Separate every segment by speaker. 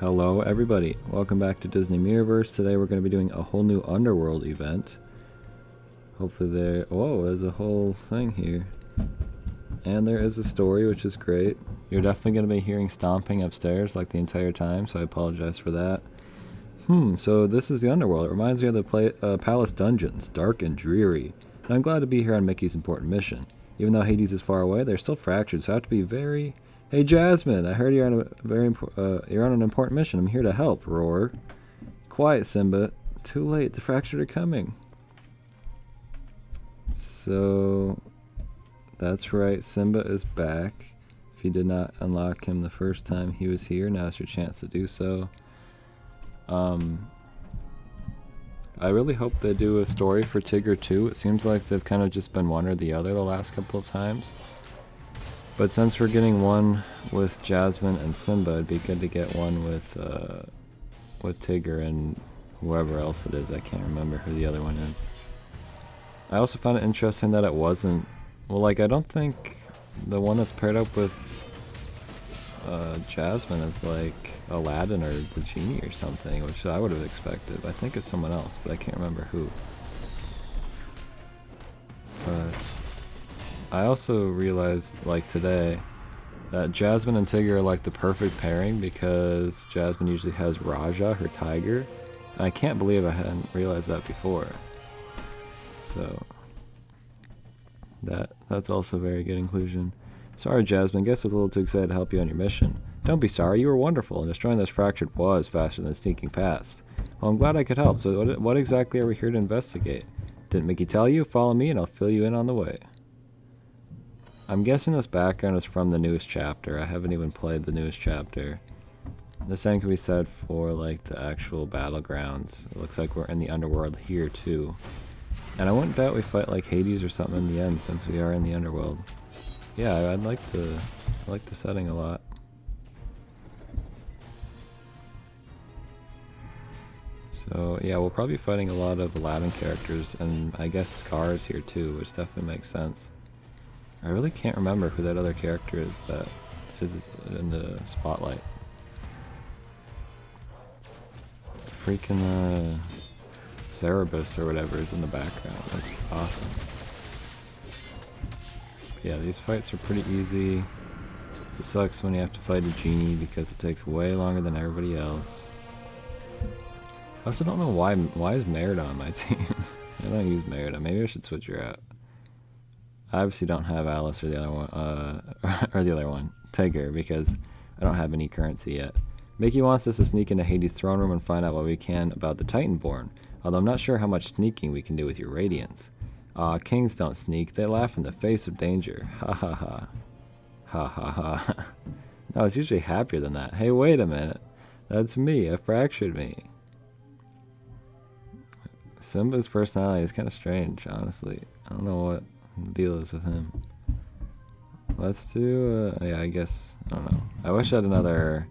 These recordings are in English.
Speaker 1: Hello everybody, welcome back to Disney Mirrorverse. Today we're going to be doing a whole new Underworld event. Hopefully there's a whole thing here. And there is a story, which is great. You're definitely going to be hearing stomping upstairs like the entire time, so I apologize for that. So this is the Underworld. It reminds me of the palace dungeons, dark and dreary. And I'm glad to be here on Mickey's important mission. Even though Hades is far away, they're still fractured, so I have to be very... Hey Jasmine, I heard you're on you're on an important mission. I'm here to help. Roar. Quiet, Simba. Too late. The fractured are coming. So that's right. Simba is back. If you did not unlock him the first time he was here, now's your chance to do so. I really hope they do a story for Tigger too. It seems like they've kind of just been one or the other the last couple of times. But since we're getting one with Jasmine and Simba, it'd be good to get one with Tigger and whoever else it is. I can't remember who the other one is. I also found it interesting that it wasn't... Well, like, I don't think the one that's paired up with Jasmine is like Aladdin or the genie or something, which I would have expected. I think it's someone else, but I can't remember who. But I also realized, like today, that Jasmine and Tigger are like the perfect pairing because Jasmine usually has Raja, her tiger, and I can't believe I hadn't realized that before. So that's also a very good inclusion. Sorry Jasmine, guess I was a little too excited to help you on your mission. Don't be sorry, you were wonderful, and destroying this fractured was faster than sneaking past. Well, I'm glad I could help, so what exactly are we here to investigate? Didn't Mickey tell you? Follow me and I'll fill you in on the way. I'm guessing this background is from the newest chapter. I haven't even played the newest chapter. The same can be said for like the actual battlegrounds. It looks like we're in the Underworld here too. And I wouldn't doubt we fight like Hades or something in the end since we are in the Underworld. Yeah, I like the setting a lot. So yeah, we'll probably be fighting a lot of Aladdin characters and I guess Scar's here too, which definitely makes sense. I really can't remember who that other character is that is in the spotlight. Freaking Cerebus or whatever is in the background. That's awesome. Yeah, these fights are pretty easy. It sucks when you have to fight a genie because it takes way longer than everybody else. I also don't know why is Merida on my team. I don't use Merida. Maybe I should switch her out. I obviously don't have Alice or the other one, Tigger, because I don't have any currency yet. Mickey wants us to sneak into Hades' throne room and find out what we can about the Titanborn, although I'm not sure how much sneaking we can do with your radiance. Kings don't sneak, they laugh in the face of danger. Ha ha ha. Ha ha ha. No, it's usually happier than that. Hey, wait a minute. That's me, it fractured me. Simba's personality is kind of strange, honestly. I don't know what the deal is with him. Let's do, yeah, I guess, I don't know. I wish I had another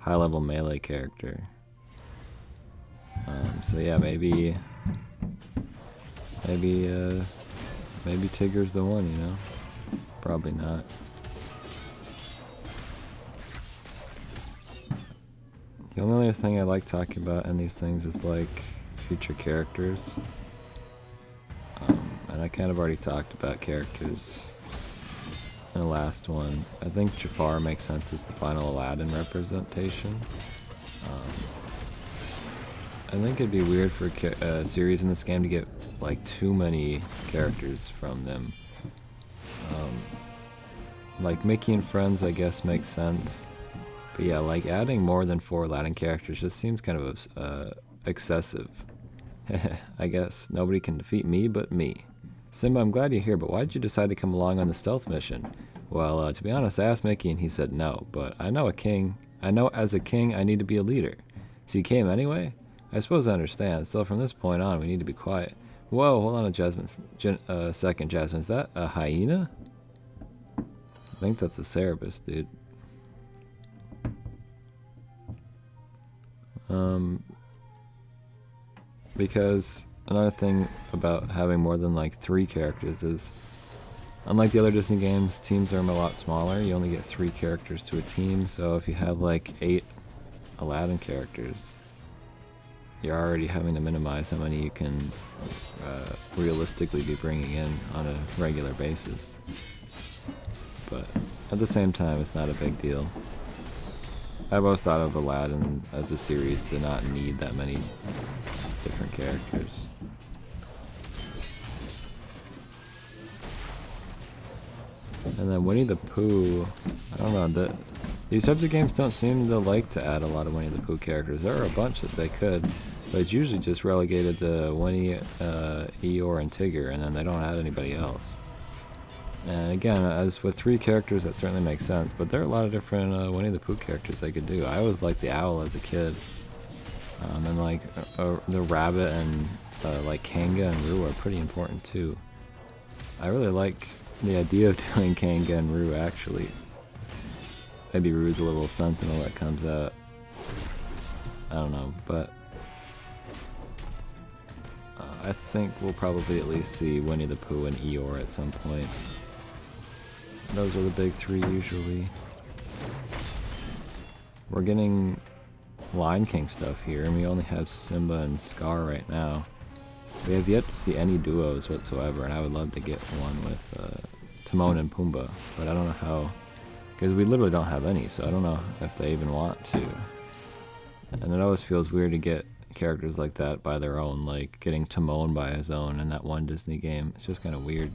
Speaker 1: high-level melee character. So yeah, maybe Tigger's the one, you know? Probably not. The only other thing I like talking about in these things is like future characters. And I kind of already talked about characters in the last one. I think Jafar makes sense as the final Aladdin representation. I think it'd be weird for a series in this game to get like too many characters from them. Like Mickey and Friends I guess makes sense. But yeah, like adding more than 4 Aladdin characters just seems kind of excessive. I guess nobody can defeat me but me. Simba, I'm glad you're here, but why did you decide to come along on the stealth mission? Well, to be honest, I asked Mickey and he said no, but I know as a king I need to be a leader. So you came anyway? I suppose I understand. Still, from this point on, we need to be quiet. Whoa, hold on a second, Jasmine. Is that a hyena? I think that's a Cerebus, dude. Because another thing about having more than like 3 characters is, unlike the other Disney games, teams are a lot smaller. You only get 3 characters to a team, so if you have like 8 Aladdin characters, you're already having to minimize how many you can realistically be bringing in on a regular basis. But at the same time, it's not a big deal. I've always thought of Aladdin as a series to not need that many different characters. And then Winnie the Pooh, I don't know, these types of games don't seem to like to add a lot of Winnie the Pooh characters. There are a bunch that they could, but it's usually just relegated to Winnie, Eeyore, and Tigger, and then they don't add anybody else. And again, as with 3 characters, that certainly makes sense, but there are a lot of different Winnie the Pooh characters they could do. I always liked the owl as a kid, and like the rabbit and like Kanga and Roo are pretty important too. I really like the idea of doing Kanga and Roo, actually. Maybe Roo's a little sentinel that comes out. I don't know, but I think we'll probably at least see Winnie the Pooh and Eeyore at some point. Those are the big 3 usually. We're getting Lion King stuff here, and we only have Simba and Scar right now. We have yet to see any duos whatsoever, and I would love to get one with Timon and Pumbaa, but I don't know how, because we literally don't have any, so I don't know if they even want to. And it always feels weird to get characters like that by their own, like getting Timon by his own in that one Disney game. It's just kind of weird.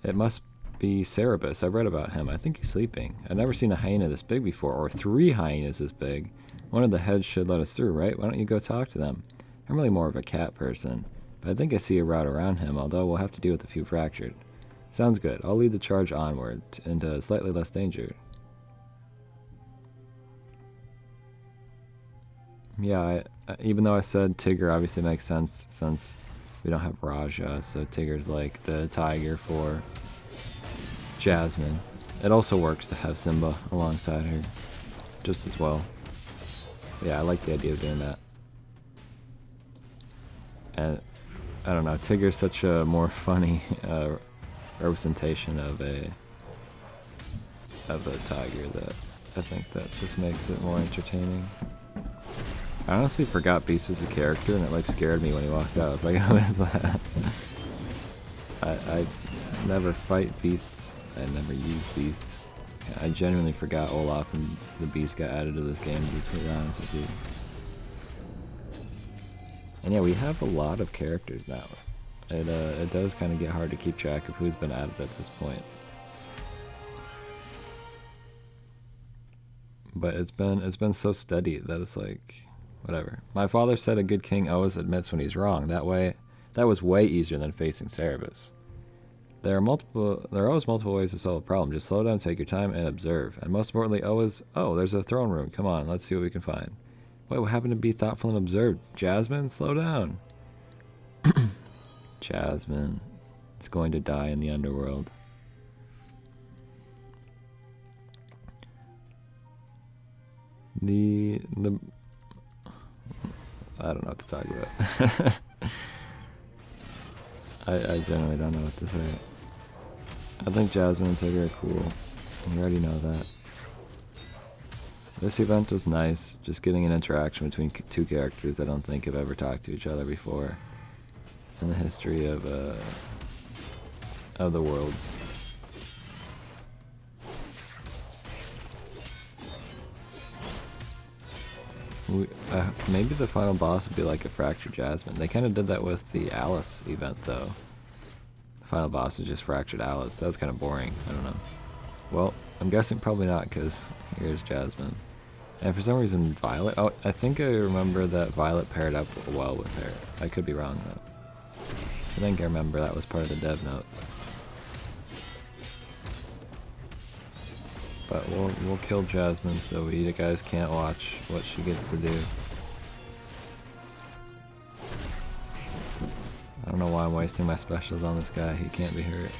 Speaker 1: It must be Cerebus. I've read about him. I think he's sleeping. I've never seen a hyena this big before, or 3 hyenas this big. One of the heads should let us through, right? Why don't you go talk to them? I'm really more of a cat person, but I think I see a route around him, although we'll have to deal with a few fractured. Sounds good. I'll lead the charge onward into slightly less danger. Yeah, even though I said Tigger obviously makes sense since we don't have Raja, so Tigger's like the tiger for Jasmine. It also works to have Simba alongside her just as well. Yeah, I like the idea of doing that. And I don't know, Tigger's such a more funny representation of a tiger that I think that just makes it more entertaining. I honestly forgot Beast was a character, and it like scared me when he walked out. I was like, who is that? I never fight beasts. I never use beasts. I genuinely forgot Olaf and the beast got added to this game, to be pretty honest with you. And yeah, we have a lot of characters now. It does kind of get hard to keep track of who's been added at this point. But it's been so steady that it's like, whatever. My father said a good king always admits when he's wrong. That was way easier than facing Cerebus. There are always multiple ways to solve a problem. Just slow down, take your time, and observe. And most importantly, always, oh, there's a throne room. Come on, let's see what we can find. Wait, what happened to be thoughtful and observe? Jasmine, slow down. Jasmine is going to die in the Underworld. I don't know what to talk about. I generally don't know what to say. I think Jasmine and Tigger are cool. You already know that. This event was nice, just getting an interaction between 2 characters I don't think have ever talked to each other before in the history of the world. Maybe the final boss would be like a Fractured Jasmine. They kind of did that with the Alice event, though. The final boss is just Fractured Alice. That was kind of boring. I don't know. Well, I'm guessing probably not, because here's Jasmine. And for some reason, Violet... Oh, I think I remember that Violet paired up well with her. I could be wrong, though. I think I remember that was part of the dev notes. But we'll kill Jasmine so you guys can't watch what she gets to do. I don't know why I'm wasting my specials on this guy. He can't be hurt.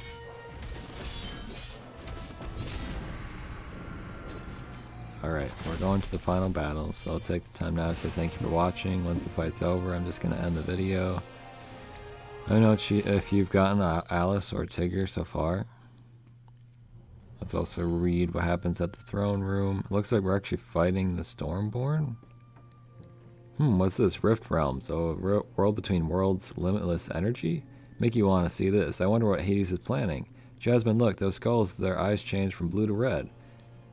Speaker 1: Alright, we're going to the final battle, so I'll take the time now to say thank you for watching. Once the fight's over, I'm just going to end the video. I don't know if you've gotten Alice or Tigger so far. Let's also read what happens at the throne room. Looks like we're actually fighting the Stormborn. What's this? Rift Realms, a world between worlds, limitless energy? Make you want to see this. I wonder what Hades is planning. Jasmine, look, those skulls, their eyes changed from blue to red.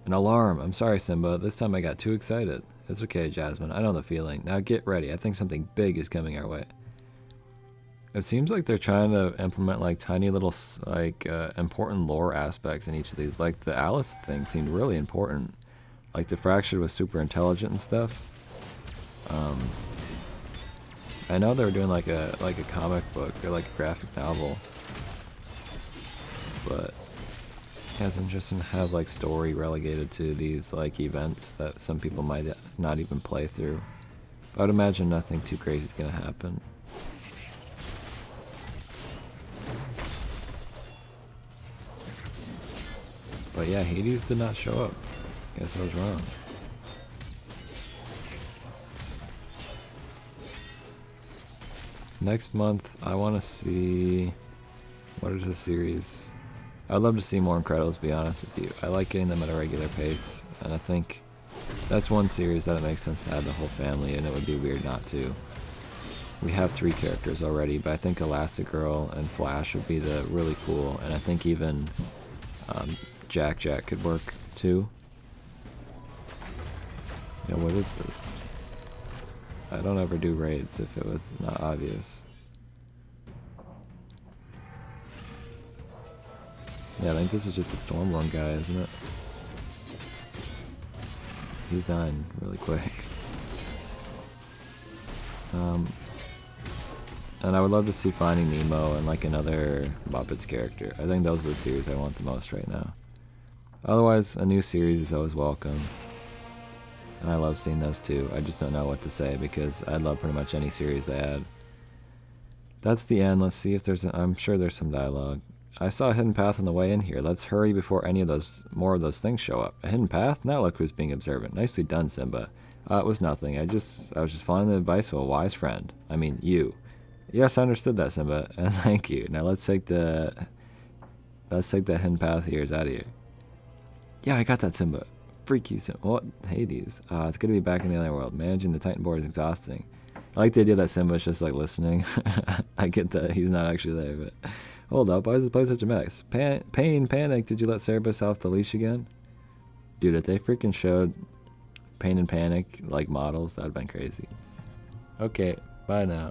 Speaker 1: An alarm. I'm sorry, Simba. This time I got too excited. It's okay, Jasmine. I know the feeling. Now get ready. I think something big is coming our way. It seems like they're trying to implement like tiny little like important lore aspects in each of these. Like the Alice thing seemed really important. Like the Fractured was super intelligent and stuff. I know they were doing like a comic book or like a graphic novel, but yeah, it's interesting to have like story relegated to these like events that some people might not even play through. But I would imagine nothing too crazy is gonna happen. But yeah, Hades did not show up. Guess I was wrong. Next month, I want to see... What is the series? I'd love to see more Incredibles, to be honest with you. I like getting them at a regular pace, and I think that's one series that it makes sense to add the whole family, and it would be weird not to. We have 3 characters already, but I think Elastigirl and Flash would be the really cool, and I think even Jack could work too. Yeah, what is this? I don't ever do raids if it was not obvious. Yeah, I think this is just a Stormborn guy, isn't it? He's dying really quick. And I would love to see Finding Nemo and like another Muppets character. I think those are the series I want the most right now. Otherwise, a new series is always welcome. And I love seeing those too. I just don't know what to say because I'd love pretty much any series they add. That's the end. Let's see if there's... I'm sure there's some dialogue. I saw a hidden path on the way in here. Let's hurry before any of those more of those things show up. A hidden path? Now look who's being observant. Nicely done, Simba. It was nothing. I was just following the advice of a wise friend. I mean, you. Yes, I understood that, Simba, and thank you. Now let's take the hidden path here out of here. Yeah, I got that, Simba. Freak you, Simba. What? Hades. It's good to be back in the Underworld. Managing the Titan board is exhausting. I like the idea that Simba's just like listening. I get that he's not actually there, but hold up. Why is this place such a mess? Pain, panic. Did you let Cerebus off the leash again? Dude, if they freaking showed Pain and Panic like models, that'd been crazy. Okay, bye now.